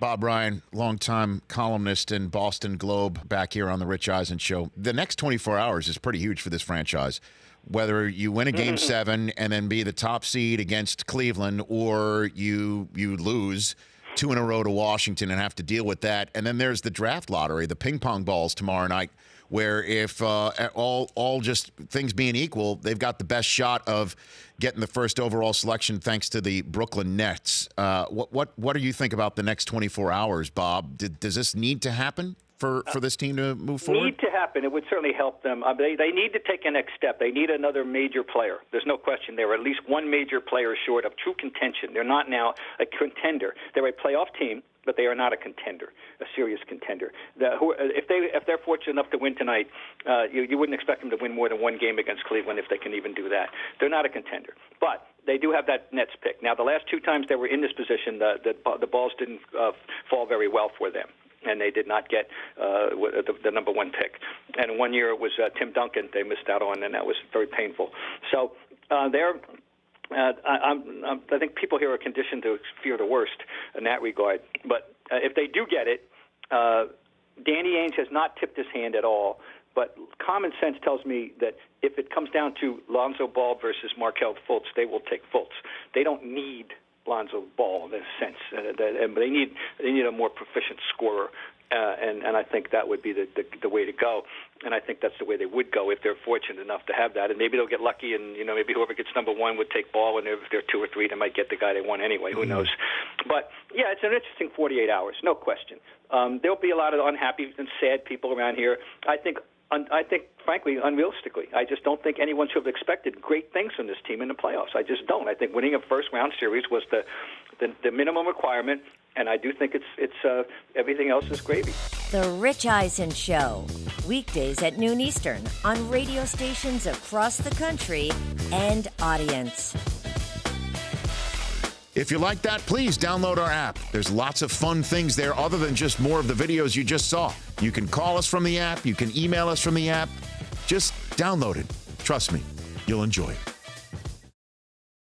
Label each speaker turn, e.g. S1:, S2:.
S1: Bob Ryan, longtime columnist in Boston Globe, back here on the Rich Eisen Show. The next 24 hours is pretty huge for this franchise. Whether you win a Game 7 and then be the top seed against Cleveland, or you lose 2 in a row to Washington and have to deal with that. And then there's the draft lottery, the ping pong balls tomorrow night, where if all just things being equal, they've got the best shot of getting the first overall selection thanks to the Brooklyn Nets. What do you think about the next 24 hours, Bob? Does this need to happen for this team to move forward?
S2: Need to happen. It would certainly help them. They need to take a next step. They need another major player. There's no question. They're at least one major player short of true contention. They're not now a contender. They're a playoff team, but they are not a contender, a serious contender. If they're fortunate enough to win tonight, you wouldn't expect them to win more than one game against Cleveland if they can even do that. They're not a contender. But they do have that Nets pick. Now, the last 2 times they were in this position, the balls didn't fall very well for them, and they did not get the number 1 pick. And 1 year it was Tim Duncan they missed out on, and that was very painful. So I think people here are conditioned to fear the worst in that regard. But if they do get it, Danny Ainge has not tipped his hand at all. But common sense tells me that if it comes down to Lonzo Ball versus Markelle Fultz, they will take Fultz. They don't need Lonzo Ball in a sense. They need a more proficient scorer. And I think that would be the way to go. And I think that's the way they would go if they're fortunate enough to have that. And maybe they'll get lucky, and maybe whoever gets number 1 would take Ball, and if they're 2 or 3, they might get the guy they want anyway. Who knows? But yeah, it's an interesting 48 hours, no question. There'll be a lot of unhappy and sad people around here. I think, frankly, unrealistically, I just don't think anyone should have expected great things from this team in the playoffs. I just don't. I think winning a first-round series was the minimum requirement, and I do think it's everything else is gravy.
S3: The Rich Eisen Show, weekdays at noon Eastern on radio stations across the country and audience.
S1: If you like that, please download our app. There's lots of fun things there other than just more of the videos you just saw. You can call us from the app. You can email us from the app. Just download it. Trust me, you'll enjoy it.